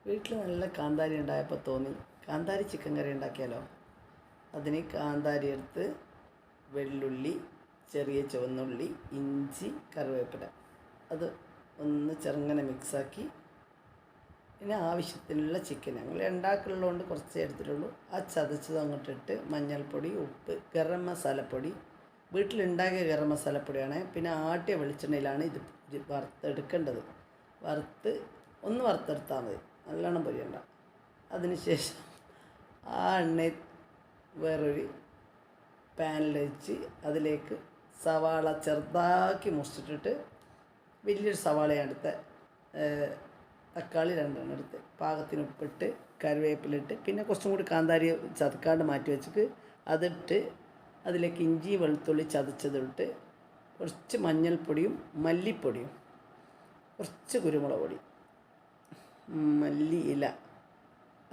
വീട്ടിൽ നല്ല കാന്താരി ഉണ്ടായപ്പോൾ തോന്നി കാന്താരി ചിക്കൻ കറി ഉണ്ടാക്കിയാലോ. അതിന് കാന്താരി എടുത്ത് വെള്ളുള്ളി, ചെറിയ ചുവന്നുള്ളി, ഇഞ്ചി, കറിവേപ്പില അത് ഒന്ന് ചെറുങ്ങനെ മിക്സാക്കി, പിന്നെ ആവശ്യത്തിനുള്ള ചിക്കൻ ഞങ്ങൾ ഉണ്ടാക്കുള്ളതുകൊണ്ട് കുറച്ചേ എടുത്തിട്ടുള്ളൂ. ആ ചതച്ചത് അങ്ങോട്ടിട്ട് മഞ്ഞൾപ്പൊടി, ഉപ്പ്, ഗരം മസാലപ്പൊടി, വീട്ടിലുണ്ടാക്കിയ ഗരം മസാലപ്പൊടിയാണ്. പിന്നെ ആട്ടിയ വെളിച്ചെണ്ണയിലാണ് ഇത് വറുത്തെടുക്കേണ്ടത്. ഒന്ന് വറുത്തെടുത്താൽ മതി, നല്ലോണം പൊരിയണ്ട. അതിനുശേഷം ആ എണ്ണ വേറൊരു പാനിൽ വെച്ച് അതിലേക്ക് സവാള ചെറുതാക്കി മുറിച്ചിട്ടിട്ട്, വലിയൊരു സവാളയാണ് എടുത്ത്, തക്കാളി 2 എടുത്ത്, പാകത്തിന് ഉപ്പിട്ട്, കറിവേപ്പിലിട്ട്, പിന്നെ കുറച്ചും കൂടി കാന്താരി ചതക്കാണ്ട് മാറ്റി വെച്ചിട്ട് അതിട്ട്, അതിലേക്ക് ഇഞ്ചി വെളുത്തുള്ളി ചതച്ചതിട്ട്, കുറച്ച് മഞ്ഞൾപ്പൊടിയും മല്ലിപ്പൊടിയും, കുറച്ച് കുരുമുളക് പൊടി, മല്ലിയില,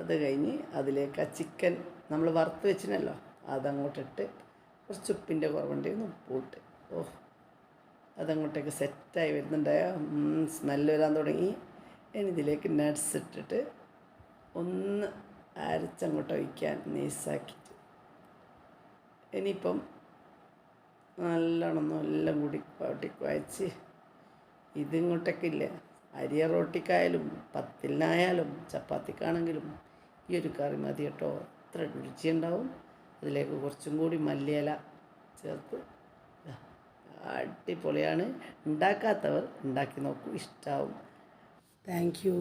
അത് കഴിഞ്ഞ് അതിലേക്ക് ആ ചിക്കൻ നമ്മൾ വറുത്ത് വെച്ചിനല്ലോ അതങ്ങോട്ടിട്ട്, കുറച്ച് ഉപ്പിൻ്റെ കുറവുണ്ടെങ്കിൽ ഉപ്പിട്ട്, അതങ്ങോട്ടേക്ക് സെറ്റായി വരുന്നുണ്ടായ സ്മെല്ല് വരാൻ തുടങ്ങി. ഇനി ഇതിലേക്ക് നട്ട്സ് ഇട്ടിട്ട് ഒന്ന് അരച്ചങ്ങോട്ട് ഒഴിക്കാൻ നൈസാക്കിയിട്ട്, ഇനിയിപ്പം നല്ലോണം എല്ലാം കൂടി കുഴച്ച് ഇതിങ്ങോട്ടൊക്കെ ഇല്ലേ, അരിയ റൊട്ടിക്കായാലും പത്തിലിനായാലും ചപ്പാത്തിക്കാണെങ്കിലും ഈ ഒരു കറി മതി കേട്ടോ, അത്ര രുചിയുണ്ടാവും. അതിലേക്ക് കുറച്ചും കൂടി മല്ലിയില ചേർത്ത് അടിപൊളിയാണ്. ഉണ്ടാക്കാത്തവർ ഉണ്ടാക്കി നോക്കൂ, ഇഷ്ടമാവും. Thank you.